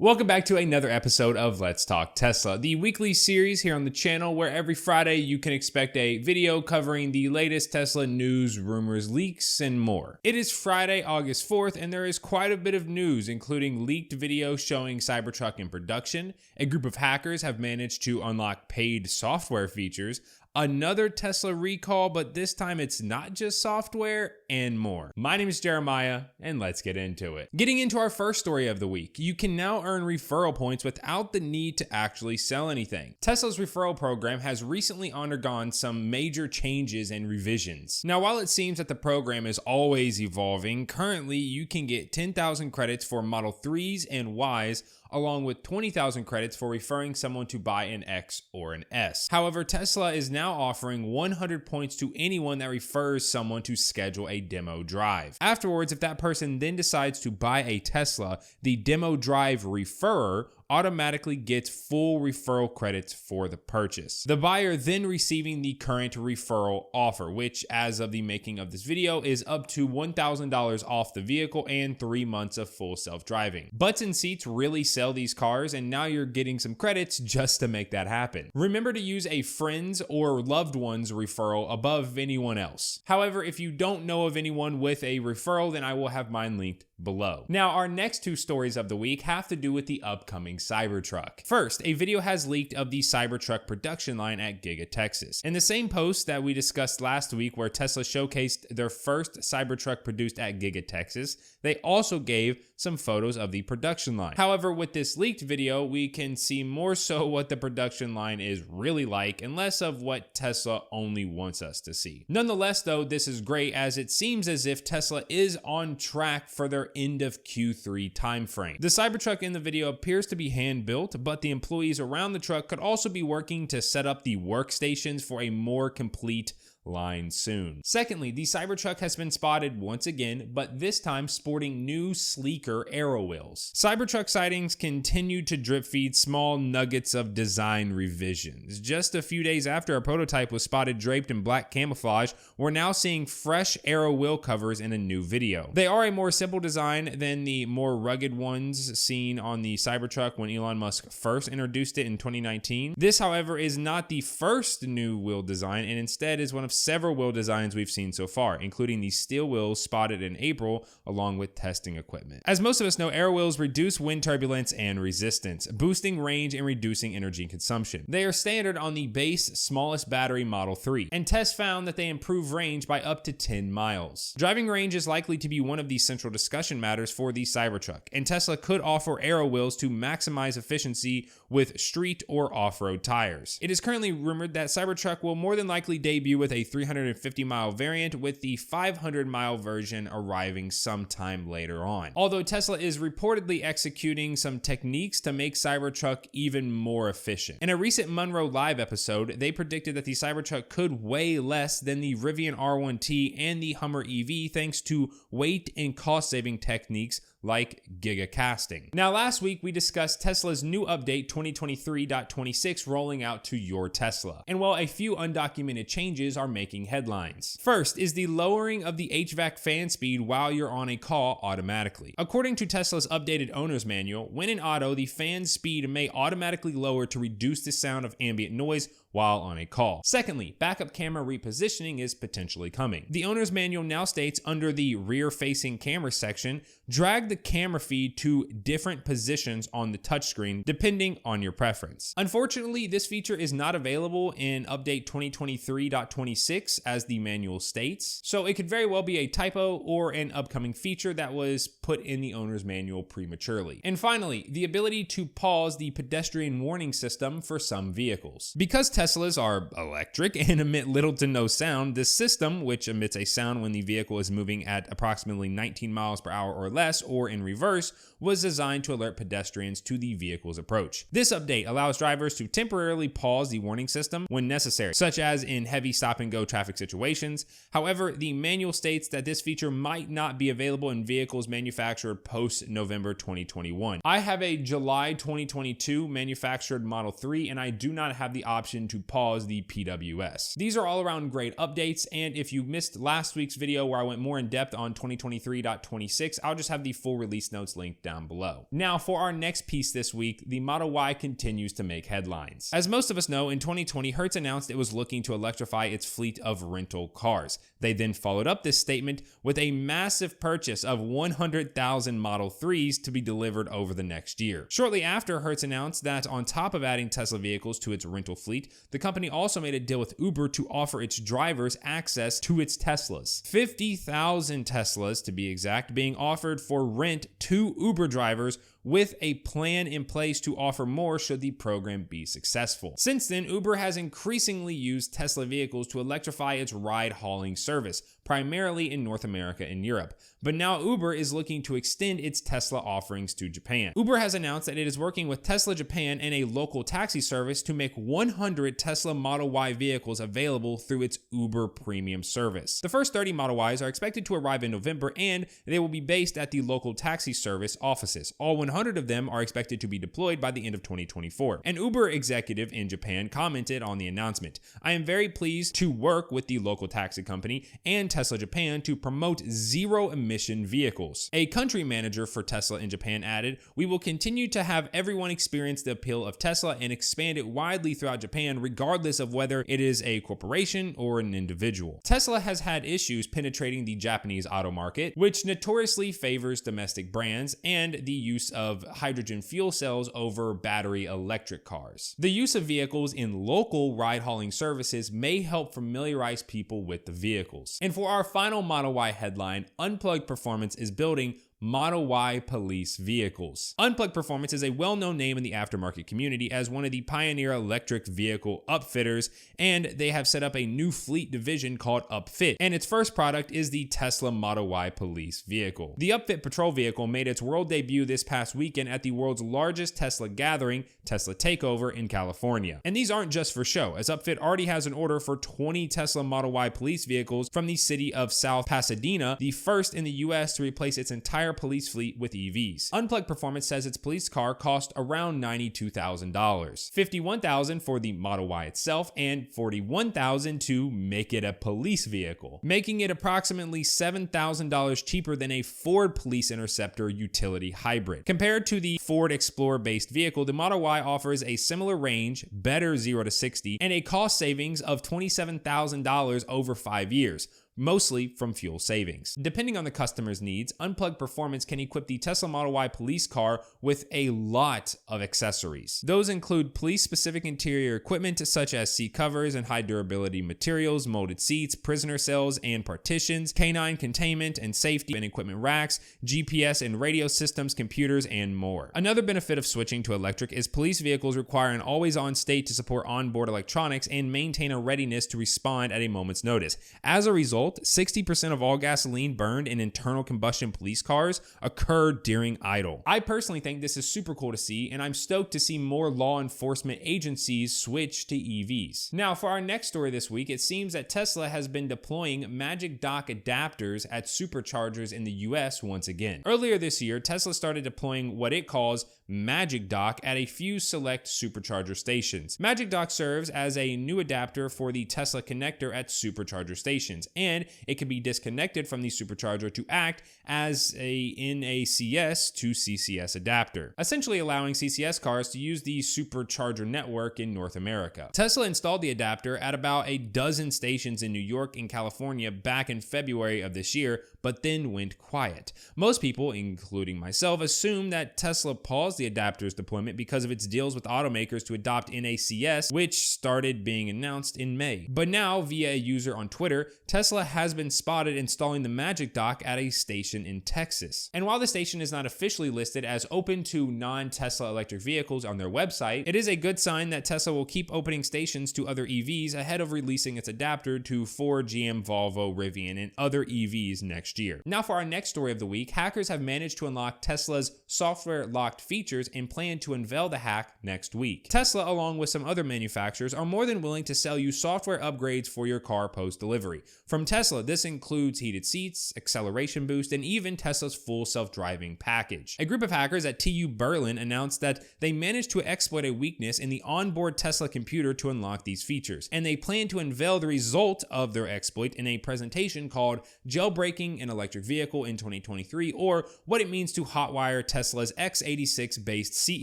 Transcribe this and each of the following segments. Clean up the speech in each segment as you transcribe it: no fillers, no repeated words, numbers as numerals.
Welcome back to another episode of Let's Talk Tesla, the weekly series here on the channel where every Friday you can expect a video covering the latest Tesla news, rumors, leaks, and more. It is Friday, August 4th, and there is quite a bit of news, including leaked video showing Cybertruck in production, a group of hackers have managed to unlock paid software features, another Tesla recall, but this time it's not just software, and more. My name is Jeremiah, and let's get into it. Getting into our first story of the week, you can now earn referral points without the need to actually sell anything. Tesla's referral program has recently undergone some major changes and revisions. Now, while it seems that the program is always evolving, currently you can get 10,000 credits for Model 3s and Ys, along with 20,000 credits for referring someone to buy an X or an S. However, Tesla is now offering 100 points to anyone that refers someone to schedule a demo drive. Afterwards, if that person then decides to buy a Tesla, the demo drive referrer automatically gets full referral credits for the purchase. The buyer then receiving the current referral offer, which as of the making of this video is up to $1,000 off the vehicle and 3 months of full self-driving. Butts and seats really sell these cars, and now you're getting some credits just to make that happen. Remember to use a friend's or loved one's referral above anyone else. However, if you don't know of anyone with a referral, then I will have mine linked below. Now, our next two stories of the week have to do with the upcoming Cybertruck. First, a video has leaked of the Cybertruck production line at Giga Texas. In the same post that we discussed last week where Tesla showcased their first Cybertruck produced at Giga Texas, they also gave some photos of the production line. However, with this leaked video, we can see more so what the production line is really like and less of what Tesla only wants us to see. Nonetheless, though, this is great as it seems as if Tesla is on track for their end of Q3 timeframe. The Cybertruck in the video appears to be hand-built, but the employees around the truck could also be working to set up the workstations for a more complete line soon. Secondly, the Cybertruck has been spotted once again, but this time sporting new, sleeker aero wheels. Cybertruck sightings continue to drip feed small nuggets of design revisions. Just a few days after a prototype was spotted draped in black camouflage, we're now seeing fresh aero wheel covers in a new video. They are a more simple design than the more rugged ones seen on the Cybertruck when Elon Musk first introduced it in 2019. This, however, is not the first new wheel design and instead is one of several wheel designs we've seen so far, including the steel wheels spotted in April along with testing equipment. As most of us know, air wheels reduce wind turbulence and resistance, boosting range and reducing energy consumption. They are standard on the base smallest battery Model 3, and tests found that they improve range by up to 10 miles. Driving range is likely to be one of the central discussion matters for the Cybertruck, and Tesla could offer aero wheels to maximize efficiency with street or off-road tires. It is currently rumored that Cybertruck will more than likely debut with a 350-mile variant, with the 500-mile version arriving sometime later on. Although Tesla is reportedly executing some techniques to make Cybertruck even more efficient. In a recent Monroe Live episode, they predicted that the Cybertruck could weigh less than the Rivian R1T and the Hummer EV thanks to weight and cost-saving techniques like gigacasting. Now, last week we discussed Tesla's new update 2023.26 rolling out to your Tesla. And while a few undocumented changes are making headlines. First is the lowering of the HVAC fan speed while you're on a call automatically. According to Tesla's updated owner's manual, when in auto, the fan speed may automatically lower to reduce the sound of ambient noise while on a call. Secondly, backup camera repositioning is potentially coming. The owner's manual now states under the rear-facing camera section, drag the camera feed to different positions on the touchscreen depending on your preference. Unfortunately, this feature is not available in update 2023.26 as the manual states, so it could very well be a typo or an upcoming feature that was put in the owner's manual prematurely. And finally, the ability to pause the pedestrian warning system for some vehicles. Because Teslas are electric and emit little to no sound, this system, which emits a sound when the vehicle is moving at approximately 19 miles per hour or less or in reverse, was designed to alert pedestrians to the vehicle's approach. This update allows drivers to temporarily pause the warning system when necessary, such as in heavy stop-and-go traffic situations. However, the manual states that this feature might not be available in vehicles manufactured post-November 2021. I have a July 2022 manufactured Model 3, and I do not have the option to pause the PWS. These are all around great updates, and if you missed last week's video where I went more in depth on 2023.26, I'll just have the full release notes linked down below. Now for our next piece this week, the Model Y continues to make headlines. As most of us know, in 2020, Hertz announced it was looking to electrify its fleet of rental cars. They then followed up this statement with a massive purchase of 100,000 Model 3s to be delivered over the next year. Shortly after, Hertz announced that on top of adding Tesla vehicles to its rental fleet, the company also made a deal with Uber to offer its drivers access to its Teslas. 50,000 Teslas, to be exact, being offered for rent to Uber drivers, with a plan in place to offer more should the program be successful. Since then, Uber has increasingly used Tesla vehicles to electrify its ride-hauling service, primarily in North America and Europe. But now Uber is looking to extend its Tesla offerings to Japan. Uber has announced that it is working with Tesla Japan and a local taxi service to make 100 Tesla Model Y vehicles available through its Uber Premium service. The first 30 Model Ys are expected to arrive in November, and they will be based at the local taxi service offices. All 100 of them are expected to be deployed by the end of 2024. An Uber executive in Japan commented on the announcement, "I am very pleased to work with the local taxi company and Tesla Japan to promote zero-emission vehicles." A country manager for Tesla in Japan added, "We will continue to have everyone experience the appeal of Tesla and expand it widely throughout Japan, regardless of whether it is a corporation or an individual." Tesla has had issues penetrating the Japanese auto market, which notoriously favors domestic brands and the use of hydrogen fuel cells over battery electric cars. The use of vehicles in local ride-hauling services may help familiarize people with the vehicles. And for our final Model Y headline, Unplugged Performance is building Model Y police vehicles. Unplugged Performance is a well-known name in the aftermarket community as one of the pioneer electric vehicle upfitters, and they have set up a new fleet division called Upfit, and its first product is the Tesla Model Y police vehicle. The Upfit patrol vehicle made its world debut this past weekend at the world's largest Tesla gathering, Tesla Takeover in California. And these aren't just for show, as Upfit already has an order for 20 Tesla Model Y police vehicles from the city of South Pasadena, the first in the US to replace its entire police fleet with EVs. Unplugged Performance says its police car cost around $92,000, $51,000 for the Model Y itself, and $41,000 to make it a police vehicle, making it approximately $7,000 cheaper than a Ford Police Interceptor utility hybrid. Compared to the Ford Explorer-based vehicle, the Model Y offers a similar range, better 0 to 60, and a cost savings of $27,000 over 5 years, mostly from fuel savings. Depending on the customer's needs, Unplugged Performance can equip the Tesla Model Y police car with a lot of accessories. Those include police-specific interior equipment such as seat covers and high durability materials, molded seats, prisoner cells and partitions, canine containment and safety and equipment racks, GPS and radio systems, computers, and more. Another benefit of switching to electric is police vehicles require an always-on state to support onboard electronics and maintain a readiness to respond at a moment's notice. As a result, 60% of all gasoline burned in internal combustion police cars occur during idle. I personally think this is super cool to see, and I'm stoked to see more law enforcement agencies switch to EVs. Now, for our next story this week, it seems that Tesla has been deploying Magic Dock adapters at Superchargers in the US once again. Earlier this year, Tesla started deploying what it calls Magic Dock at a few select Supercharger stations. Magic Dock serves as a new adapter for the Tesla connector at Supercharger stations, and it can be disconnected from the Supercharger to act as a NACS to CCS adapter, essentially allowing CCS cars to use the Supercharger network in North America. Tesla installed the adapter at about a dozen stations in New York and California back in February of this year, but then went quiet. Most people, including myself, assume that Tesla paused the adapter's deployment because of its deals with automakers to adopt NACS, which started being announced in May. But now, via a user on Twitter, Tesla has been spotted installing the Magic Dock at a station in Texas. And while the station is not officially listed as open to non-Tesla electric vehicles on their website, it is a good sign that Tesla will keep opening stations to other EVs ahead of releasing its adapter to Ford, GM, Volvo, Rivian, and other EVs next year. Now for our next story of the week, hackers have managed to unlock Tesla's software locked feature features and plan to unveil the hack next week. Tesla, along with some other manufacturers, are more than willing to sell you software upgrades for your car post-delivery. From Tesla, this includes heated seats, acceleration boost, and even Tesla's full self-driving package. A group of hackers at TU Berlin announced that they managed to exploit a weakness in the onboard Tesla computer to unlock these features, and they plan to unveil the result of their exploit in a presentation called Jailbreaking an Electric Vehicle in 2023, or what it means to hotwire Tesla's x86-based seat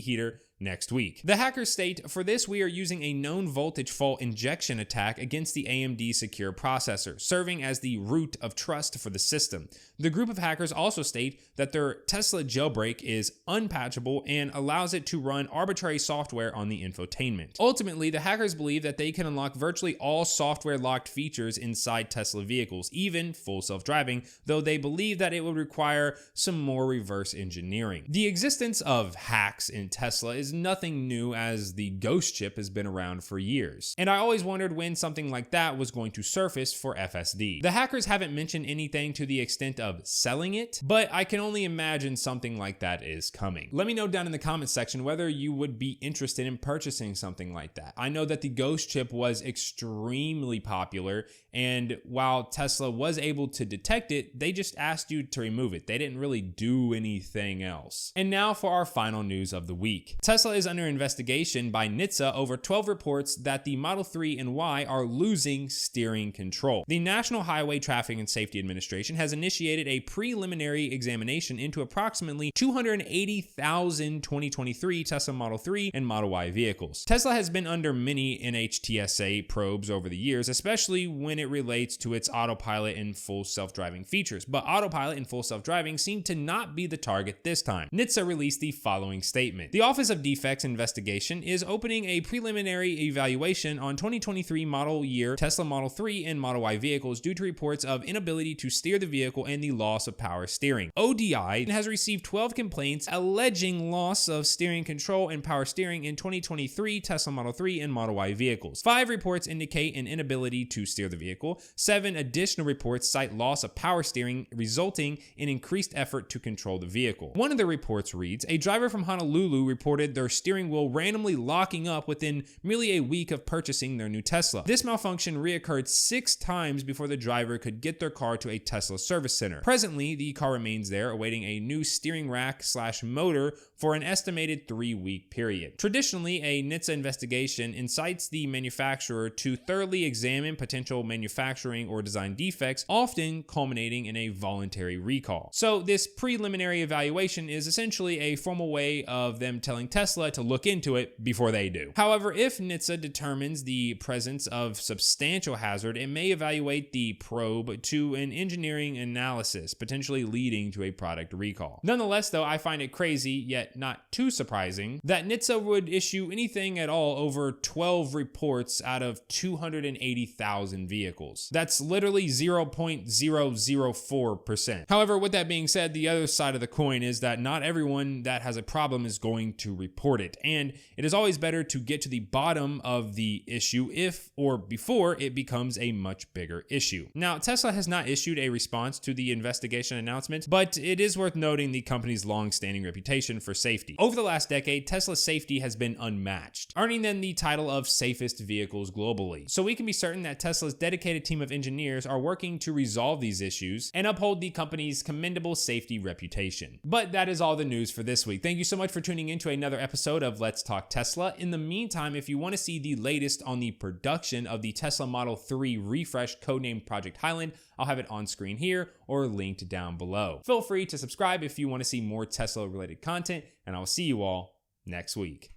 heater next week. The hackers state, "For this, we are using a known voltage fault injection attack against the AMD secure processor, serving as the root of trust for the system." The group of hackers also state that their Tesla jailbreak is unpatchable and allows it to run arbitrary software on the infotainment. Ultimately, the hackers believe that they can unlock virtually all software-locked features inside Tesla vehicles, even full self-driving, though they believe that it would require some more reverse engineering. The existence of hacks in Tesla is nothing new, as the ghost chip has been around for years. And I always wondered when something like that was going to surface for FSD. The hackers haven't mentioned anything to the extent of selling it, but I can only imagine something like that is coming. Let me know down in the comments section whether you would be interested in purchasing something like that. I know that the ghost chip was extremely popular, and while Tesla was able to detect it, they just asked you to remove it. They didn't really do anything else. And now for our final news of the week. Tesla is under investigation by NHTSA over 12 reports that the Model 3 and Y are losing steering control. The National Highway Traffic and Safety Administration has initiated a preliminary examination into approximately 280,000 2023 Tesla Model 3 and Model Y vehicles. Tesla has been under many NHTSA probes over the years, especially when it relates to its autopilot and full self-driving features, but autopilot and full self-driving seem to not be the target this time. NHTSA released the following statement: "The Office of Defects Investigation is opening a preliminary evaluation on 2023 model year Tesla Model 3 and Model Y vehicles due to reports of inability to steer the vehicle and the loss of power steering. ODI has received 12 complaints alleging loss of steering control and power steering in 2023 Tesla Model 3 and Model Y vehicles. 5 reports indicate an inability to steer the vehicle. 7 additional reports cite loss of power steering, resulting in increased effort to control the vehicle." One of the reports reads, "A driver from Honolulu reported their steering wheel randomly locking up within merely a week of purchasing their new Tesla. This malfunction reoccurred 6 times before the driver could get their car to a Tesla service center. Presently, the car remains there awaiting a new steering rack/motor for an estimated 3-week period." Traditionally, a NHTSA investigation incites the manufacturer to thoroughly examine potential manufacturing or design defects, often culminating in a voluntary recall. So this preliminary evaluation is essentially a formal way of them telling Tesla to look into it before they do. However, if NHTSA determines the presence of substantial hazard, it may evaluate the probe to an engineering analysis, potentially leading to a product recall. Nonetheless, though, I find it crazy, yet not too surprising, that NHTSA would issue anything at all over 12 reports out of 280,000 vehicles. That's literally 0.004%. However, with that being said, the other side of the coin is that not everyone that has a problem is going to report it, and it is always better to get to the bottom of the issue if or before it becomes a much bigger issue. Now, Tesla has not issued a response to the investigation announcement, but it is worth noting the company's long-standing reputation for safety. Over the last decade, Tesla's safety has been unmatched, earning them the title of safest vehicles globally. So we can be certain that Tesla's dedicated team of engineers are working to resolve these issues and uphold the company's commendable safety reputation. But that is all the news for this week. Thank you so much for tuning in to another episode of Let's Talk Tesla. In the meantime, if you want to see the latest on the production of the Tesla Model 3 refresh codenamed Project Highland, I'll have it on screen here or linked down below. Feel free to subscribe if you want to see more Tesla related content, and I'll see you all next week.